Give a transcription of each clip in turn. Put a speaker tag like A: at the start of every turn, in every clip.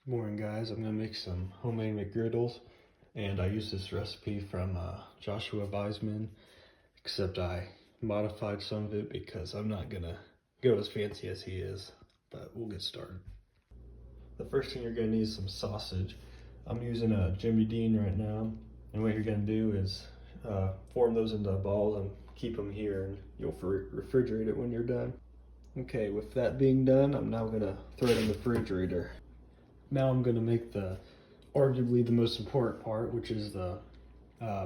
A: Good morning, guys. I'm gonna make some homemade McGriddles, and I use this recipe from Joshua Weissman, except I modified some of it because I'm not gonna go as fancy as he is, but we'll get started. The first thing you're gonna need is some sausage. I'm using a Jimmy Dean right now, and what you're gonna do is form those into balls and keep them here, and you'll refrigerate it when you're done. Okay, with that being done, I'm now gonna throw it in the refrigerator. Now I'm going to make arguably the most important part, which is the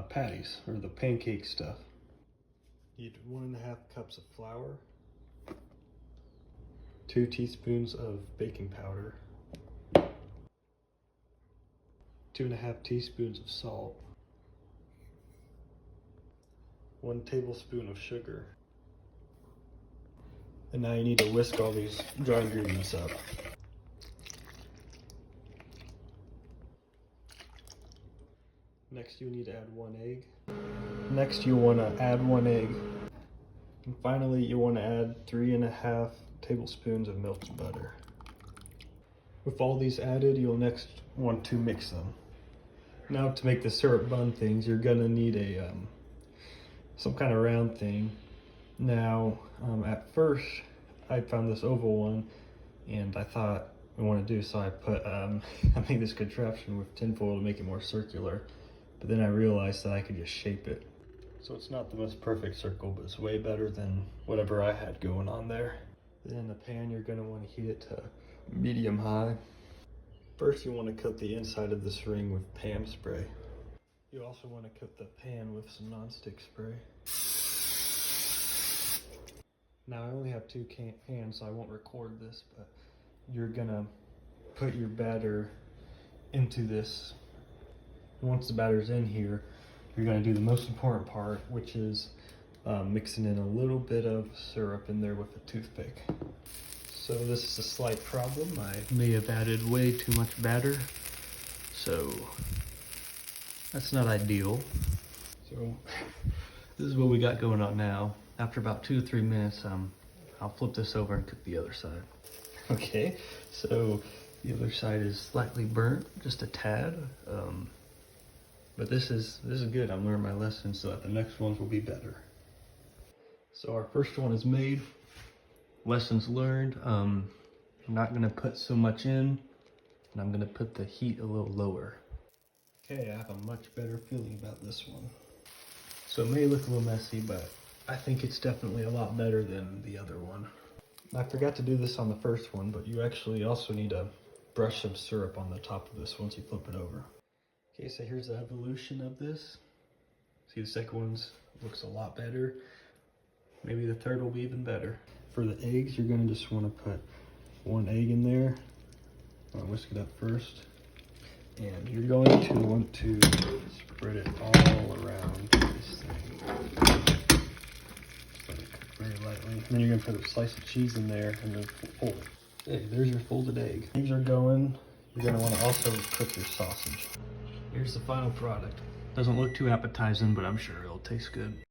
A: patties, or the pancake stuff. You need 1.5 cups of flour, 2 teaspoons of baking powder, 2.5 teaspoons of salt, 1 tablespoon of sugar. And now you need to whisk all these dry ingredients up. Next, you need to add 1 egg. Next, you want to add 1 egg. And finally, you want to add 3.5 tablespoons of melted butter. With all these added, you'll next want to mix them. Now, to make the syrup bun things, you're gonna need a some kind of round thing. Now, at first, I found this oval one, and I thought I want to do so. I put I made this contraption with tinfoil to make it more circular. But then I realized that I could just shape it. So it's not the most perfect circle, but it's way better than whatever I had going on there. Then in the pan, you're gonna want to heat it to medium high. First, you want to coat the inside of this ring with Pam spray. You also want to coat the pan with some nonstick spray. Now I only have 2 pans, so I won't record this, but you're gonna put your batter into this. Once the batter's in here, you're going to do the most important part, which is mixing in a little bit of syrup in there with a toothpick. So this is a slight problem. I may have added way too much batter, so that's not ideal. So this is what we got going on now. After about 2 to 3 minutes, I'll flip this over and cook the other side. Okay, so the other side is slightly burnt, just a tad. But this is good. I'm learning my lesson so that the next ones will be better. So our first one is made. Lessons learned. I'm not gonna put so much in, and I'm gonna put the heat a little lower. Okay, I have a much better feeling about this one. So it may look a little messy, but I think it's definitely a lot better than the other one. I forgot to do this on the first one, but you actually also need to brush some syrup on the top of this once you flip it over. Okay, so here's the evolution of this. See, the second one's looks a lot better. Maybe the third will be even better. For the eggs, you're gonna just wanna put 1 egg in there. I'll whisk it up first. And you're going to want to spread it all around this thing. Just let it cook very lightly. And then you're gonna put a slice of cheese in there and then fold it. Hey, there's your folded egg. Eggs are going. You're gonna wanna also cook your sausage. Here's the final product. Doesn't look too appetizing, but I'm sure it'll taste good.